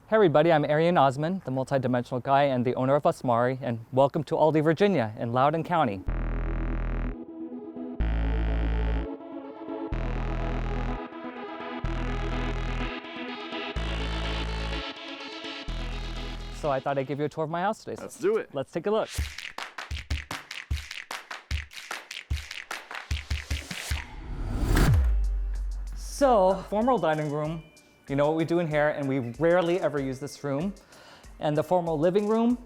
Hey everybody, I'm Arian Osman, the multidimensional guy and the owner of OSMARI, and welcome to Aldie, Virginia in Loudoun County. So I thought I'd give you a tour of my house today. Let's do it. Let's take a look. So, formal dining room, you know what we do in here, and we rarely ever use this room. And the formal living room,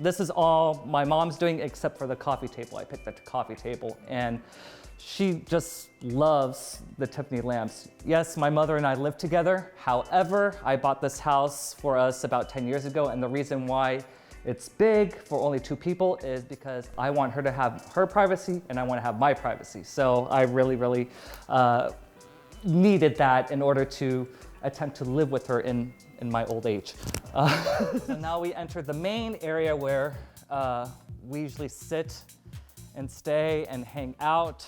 this is all my mom's doing except for the coffee table. I picked the coffee table, and she just loves the Tiffany lamps. Yes, my mother and I live together. However, I bought this house for us about 10 years ago, and the reason why it's big for only 2 people is because I want her to have her privacy and I want to have my privacy. So I really needed that in order to attempt to live with her in my old age. So now we enter the main area where we usually sit and stay and hang out.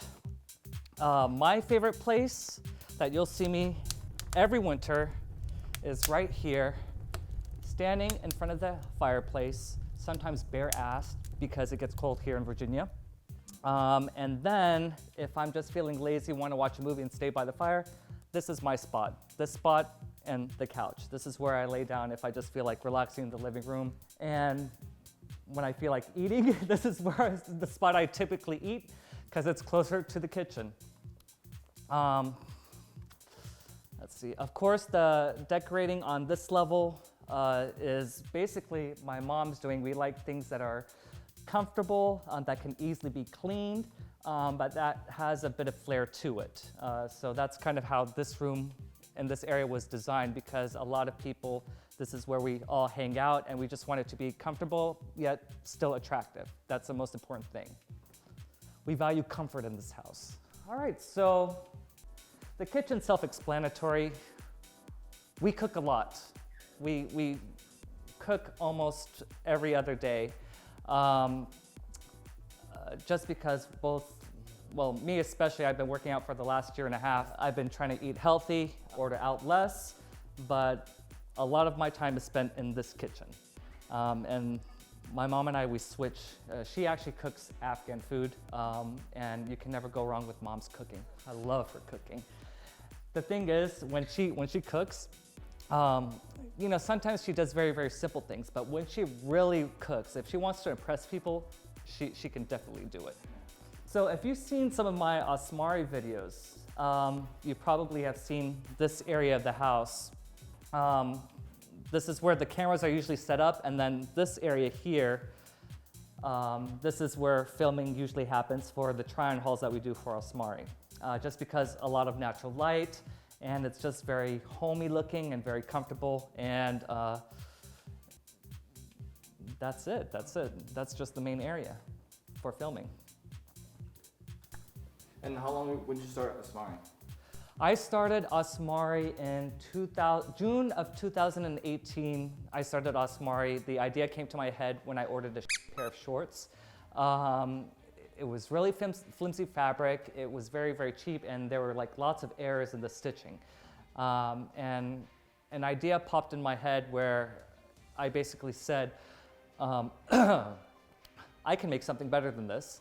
My favorite place that you'll see me every winter is right here, standing in front of the fireplace, sometimes bare-assed because it gets cold here in Virginia. And then if I'm just feeling lazy, want to watch a movie and stay by the fire, this is my spot. This spot and the couch. This is where I lay down if I just feel like relaxing in the living room. And when I feel like eating, this is the spot I typically eat because it's closer to the kitchen. Let's see, of course the decorating on this level is basically my mom's doing. We like things that are comfortable, that can easily be cleaned, but that has a bit of flair to it. So that's kind of how this room and this area was designed, because a lot of people, this is where we all hang out, and we just want it to be comfortable yet still attractive. That's the most important thing. We value comfort in this house. All right, so the kitchen's self-explanatory. We cook a lot. We cook almost every other day, just because me especially, I've been working out for the last 1.5 years. I've been trying to eat healthy, order out less, but a lot of my time is spent in this kitchen. And my mom and I, we switch. She actually cooks Afghan food, and you can never go wrong with mom's cooking. I love her cooking. The thing is, when she cooks, you know, sometimes she does very simple things, but when she really cooks, if she wants to impress people, she can definitely do it. So if you've seen some of my OSMARI videos, you probably have seen this area of the house. This is where the cameras are usually set up, and then this area here, this is where filming usually happens for the try-on hauls that we do for OSMARI. Just because a lot of natural light, and it's just very homey looking and very comfortable, and that's it. That's just the main area for filming. And how long when did you start OSMARI? I started OSMARI in June of 2018. I started OSMARI. The idea came to my head when I ordered a pair of shorts. It was really flimsy fabric. It was very cheap, and there were like lots of errors in the stitching. And an idea popped in my head where I basically said, I can make something better than this.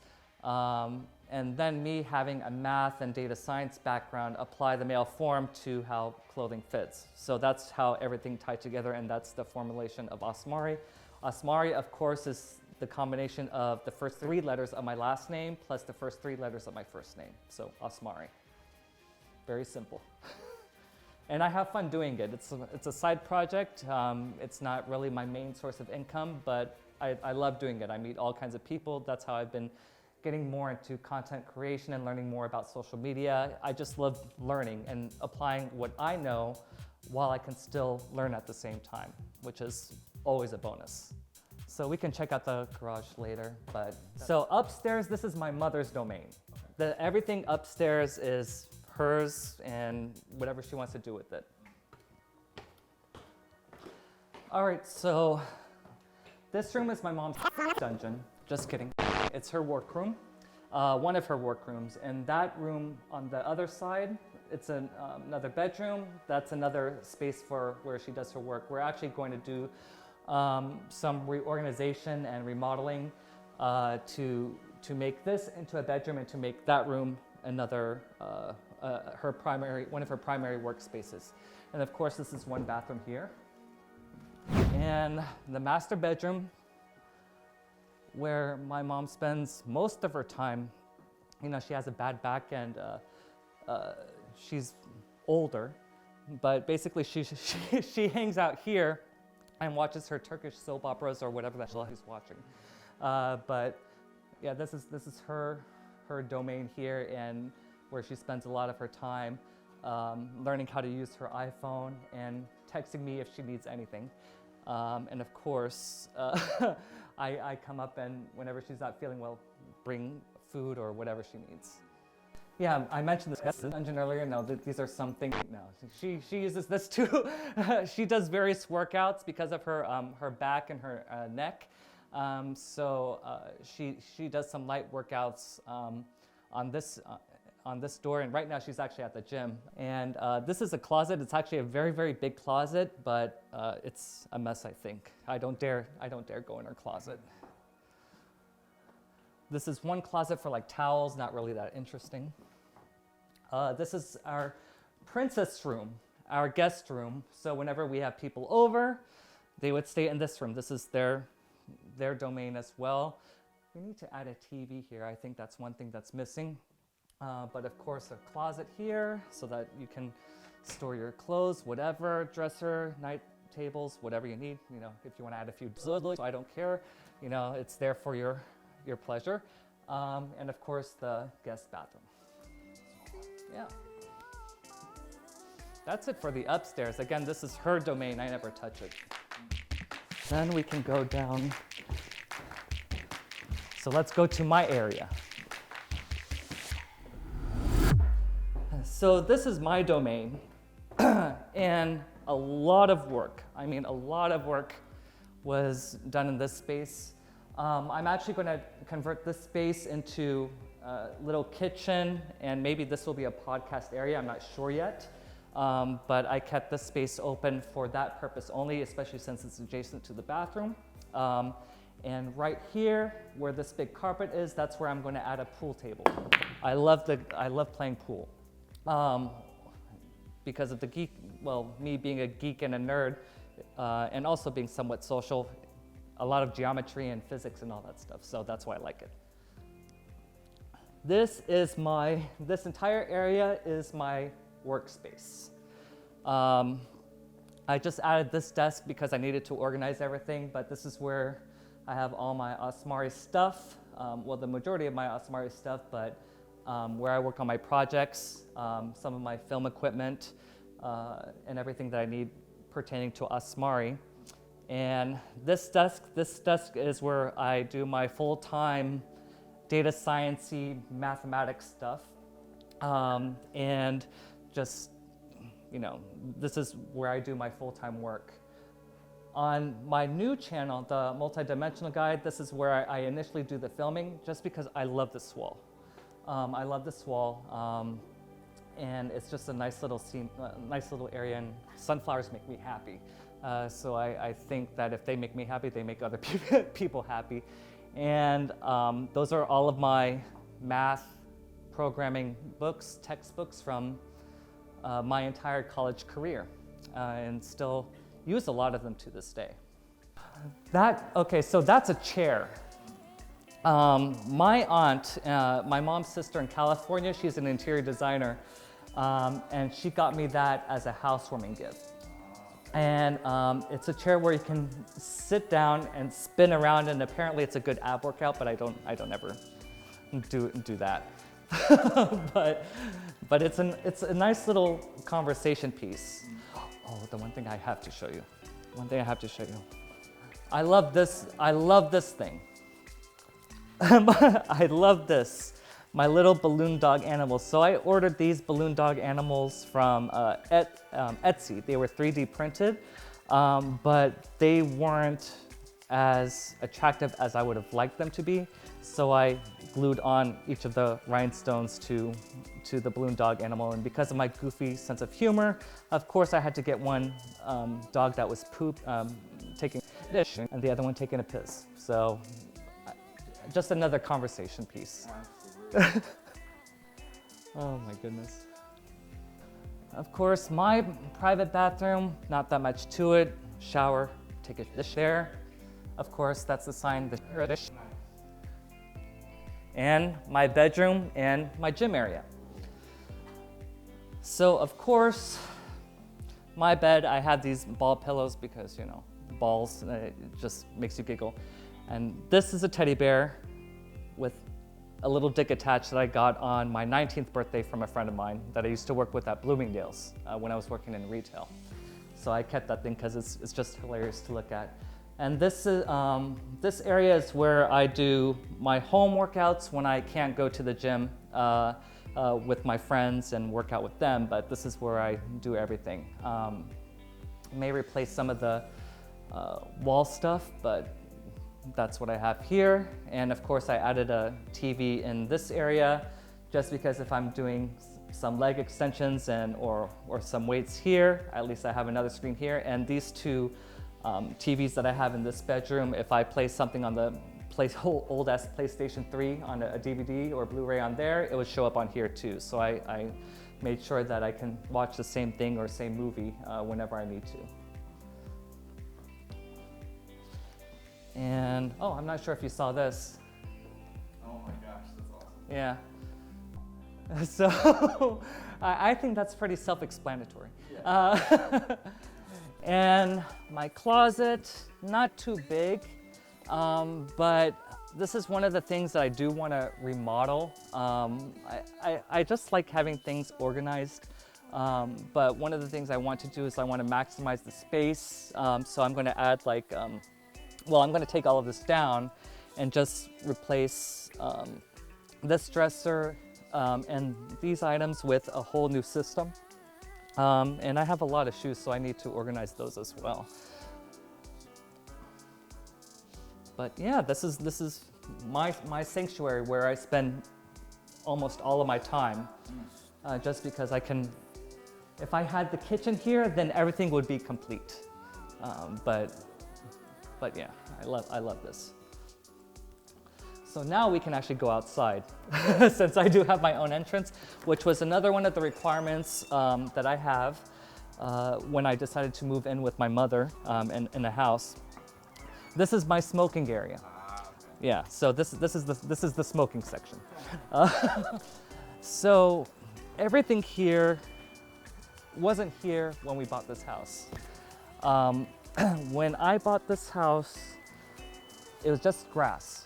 And then me having a math and data science background, apply the male form to how clothing fits. So that's how everything tied together, and that's the formulation of OSMARI. OSMARI, of course, is the combination of the first 3 letters of my last name plus the first 3 letters of my first name. So OSMARI. Very simple. And I have fun doing it. It's a side project. It's not really my main source of income, but I love doing it. I meet all kinds of people. That's how I've been getting more into content creation and learning more about social media. I just love learning and applying what I know while I can still learn at the same time, which is always a bonus. So we can check out the garage later, but so upstairs, this is my mother's domain. Everything upstairs is hers and whatever she wants to do with it. All right, so this room is my mom's dungeon. Just kidding. It's her workroom, one of her workrooms, and that room on the other side it's another bedroom. That's another space for where she does her work. We're actually going to do some reorganization and remodeling to make this into a bedroom and to make that room another one of her primary workspaces. And of course, this is one bathroom here. And the master bedroom, where my mom spends most of her time. You know, she has a bad back and she's older, but basically she hangs out here and watches her Turkish soap operas or whatever that she's watching. But yeah, this is her domain here, and where she spends a lot of her time learning how to use her iPhone and texting me if she needs anything. And of course, I come up and whenever she's not feeling well, bring food or whatever she needs. Yeah, I mentioned this engine earlier. No, these are some things. No, she uses this too. She does various workouts because of her her back and her neck. So she does some light workouts on this door, and right now she's actually at the gym. And this is a closet. It's actually a very, very big closet, but it's a mess, I think. I don't dare go in her closet. This is one closet for like towels, not really that interesting. This is our princess room, our guest room. So whenever we have people over, they would stay in this room. This is their domain as well. We need to add a TV here. I think that's one thing that's missing. But of course, a closet here so that you can store your clothes, whatever, dresser, night tables, whatever you need. You know, if you want to add a few, I don't care. You know, it's there for your pleasure. And of course, the guest bathroom. Yeah. That's it for the upstairs. Again, this is her domain. I never touch it. Then we can go down. So let's go to my area. So this is my domain, and a lot of work, I mean a lot of work was done in this space. I'm actually going to convert this space into a little kitchen, and maybe this will be a podcast area, I'm not sure yet. But I kept this space open for that purpose only, especially since it's adjacent to the bathroom. And right here, where this big carpet is, that's where I'm going to add a pool table. I love playing pool. Because of me being a geek and a nerd, and also being somewhat social, a lot of geometry and physics and all that stuff, so that's why I like it. This entire area is my workspace. I just added this desk because I needed to organize everything, but this is where I have all my OSMARI stuff, well, the majority of my OSMARI stuff, but where I work on my projects, some of my film equipment, and everything that I need pertaining to OSMARI. And this desk is where I do my full-time data science-y mathematics stuff. And just, you know, this is where I do my full-time work. On my new channel, the Multidimensional Guy, this is where I initially do the filming, just because I love this wall. I love this wall, and it's just a nice little scene, nice little area, and sunflowers make me happy. So I think that if they make me happy, they make other people happy. And those are all of my math programming books, textbooks from my entire college career, and still use a lot of them to this day. Okay, so that's a chair. My aunt, my mom's sister in California, she's an interior designer, and she got me that as a housewarming gift. And it's a chair where you can sit down and spin around, and apparently it's a good ab workout, but I don't ever do that. but it's a nice little conversation piece. Oh, the one thing I have to show you. I love this thing. I love this, my little balloon dog animals. So I ordered these balloon dog animals from Etsy. They were 3D printed, but they weren't as attractive as I would have liked them to be. So I glued on each of the rhinestones to the balloon dog animal. And because of my goofy sense of humor, of course I had to get one dog that was taking a dish and the other one taking a piss. So just another conversation piece. Oh my goodness. Of course, my private bathroom, not that much to it. Shower, take a dish there. Of course, that's the sign, the dish. And my bedroom and my gym area. So of course, my bed, I have these ball pillows because, you know, balls, it just makes you giggle. And this is a teddy bear with a little dick attached that I got on my 19th birthday from a friend of mine that I used to work with at Bloomingdale's when I was working in retail. So I kept that thing because it's just hilarious to look at. And this area is where I do my home workouts when I can't go to the gym with my friends and work out with them, but this is where I do everything. May replace some of the wall stuff, but that's what I have here. And of course I added a TV in this area just because if I'm doing some leg extensions or some weights here, at least I have another screen here. And these two TVs that I have in this bedroom, if I play something on the old-ass PlayStation 3 on a DVD or Blu-ray on there, it would show up on here too. So I made sure that I can watch the same thing or same movie whenever I need to. And, oh, I'm not sure if you saw this. Oh my gosh, that's awesome. Yeah. So I think that's pretty self-explanatory. Yeah. And my closet, not too big, but this is one of the things that I do want to remodel. I just like having things organized, but one of the things I want to do is I want to maximize the space. So I'm going to add like, well, I'm going to take all of this down and just replace this dresser and these items with a whole new system. And I have a lot of shoes, so I need to organize those as well. But yeah, this is my sanctuary where I spend almost all of my time, just because I can. If I had the kitchen here, then everything would be complete. But yeah, I love this. So now we can actually go outside, since I do have my own entrance, which was another one of the requirements that I have when I decided to move in with my mother in a house. This is my smoking area. Yeah, so this is the smoking section. So everything here wasn't here when we bought this house. When I bought this house, it was just grass.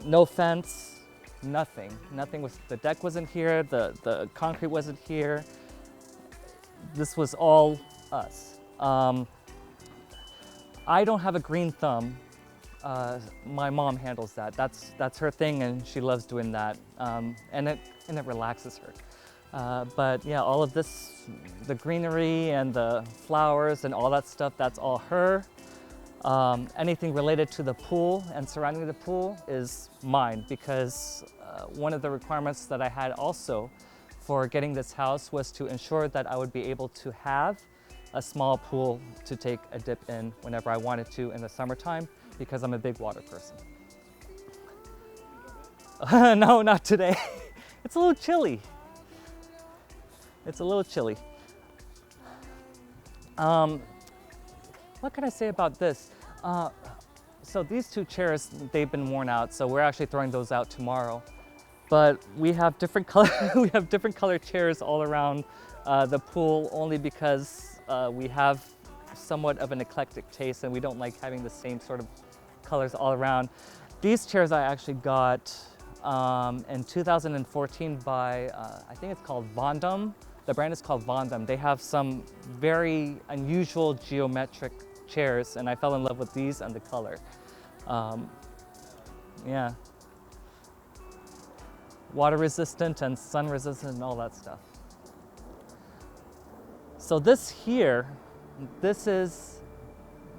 No fence, nothing. Nothing was, the deck wasn't here, the concrete wasn't here. This was all us. I don't have a green thumb. My mom handles that. That's her thing, and she loves doing that. And it relaxes her. But yeah, all of this, the greenery and the flowers and all that stuff, that's all her. Anything related to the pool and surrounding the pool is mine, because one of the requirements that I had also for getting this house was to ensure that I would be able to have a small pool to take a dip in whenever I wanted to in the summertime, because I'm a big water person. No, not today. It's a little chilly. It's a little chilly. What can I say about this? So these two chairs, they've been worn out, so we're actually throwing those out tomorrow. But we have different color chairs all around the pool, only because we have somewhat of an eclectic taste and we don't like having the same sort of colors all around. These chairs I actually got in 2014 by, I think it's called Vondum. The brand is called Vondum. They have some very unusual geometric chairs, and I fell in love with these and the color. Yeah. Water resistant and sun resistant and all that stuff. So this here, this is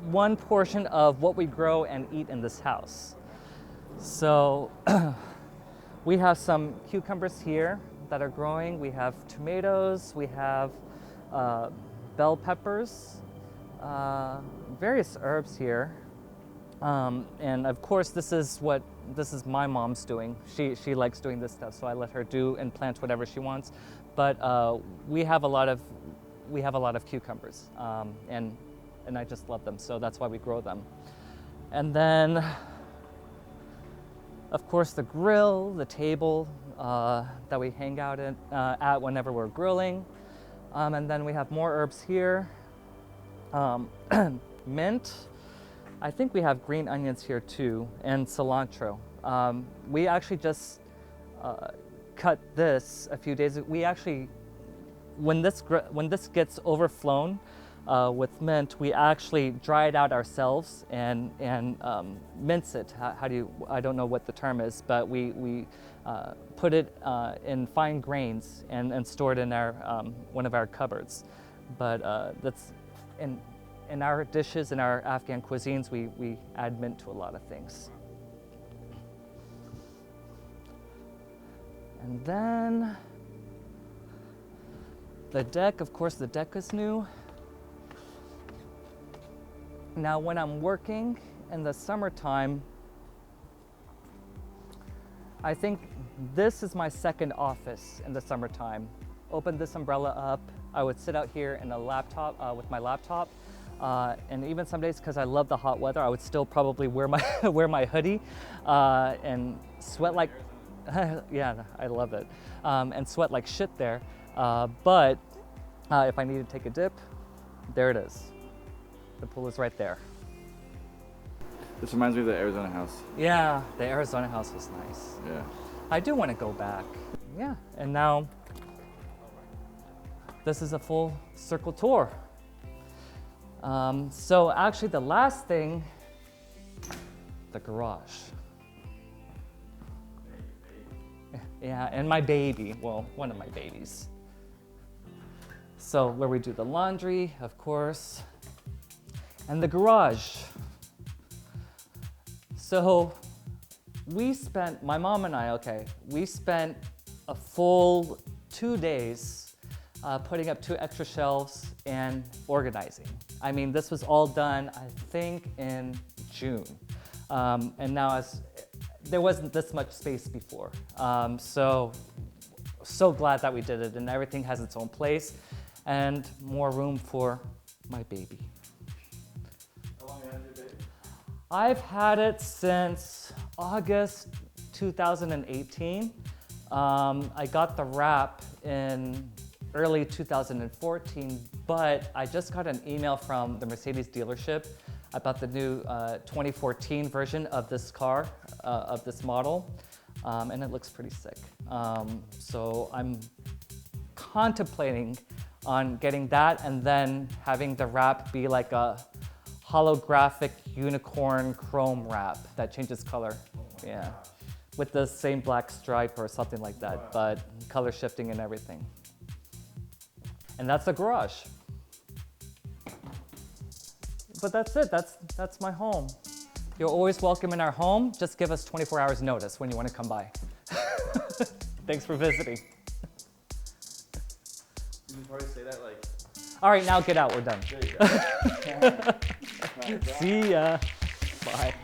one portion of what we grow and eat in this house. So We have some cucumbers here that are growing. We have tomatoes. We have bell peppers, various herbs here. And of course, this is my mom's doing. She likes doing this stuff, so I let her do and plant whatever she wants. But we have a lot of cucumbers, and I just love them, so that's why we grow them. And then, of course, the grill, the table that we hang out at whenever we're grilling. And then we have more herbs here. Mint. I think we have green onions here too, and cilantro. We actually just cut this a few days ago. We actually, when this gets overflown with mint, we actually dry it out ourselves and mince it. How do you? I don't know what the term is, but we put it in fine grains and store it in our one of our cupboards. But that's in our dishes, in our Afghan cuisines, we add mint to a lot of things. And then the deck, of course, the deck is new. Now, when I'm working in the summertime, I think this is my second office in the summertime. Open this umbrella up. I would sit out here in a laptop with my laptop. And even some days, because I love the hot weather, I would still probably wear my wear my hoodie and sweat like, yeah, I love it, and sweat like shit there. But if I need to take a dip, there it is. The pool is right there. This reminds me of the Arizona house. Yeah, the Arizona house was nice. Yeah. I do want to go back. Yeah, and now this is a full circle tour. So actually the last thing, the garage. Yeah, and my baby, well, one of my babies. So where we do the laundry, of course, and the garage. So we spent, my mom and I, we spent a full 2 days putting up 2 extra shelves and organizing. I mean, this was all done, I think, in June. And now there wasn't this much space before. So glad that we did it, and everything has its own place and more room for my baby. How long have you had your baby? I've had it since August 2018. I got the wrap in early 2014, but I just got an email from the Mercedes dealership about the new 2014 version of this car, of this model, and it looks pretty sick. So I'm contemplating on getting that and then having the wrap be like a holographic unicorn chrome wrap that changes color. Yeah, with the same black stripe or something like that, but color shifting and everything. And that's the garage. But that's it, that's my home. You're always welcome in our home. Just give us 24 hours notice when you want to come by. Thanks for visiting. You can probably say that like. All right, now get out, we're done. There you go. See ya, bye.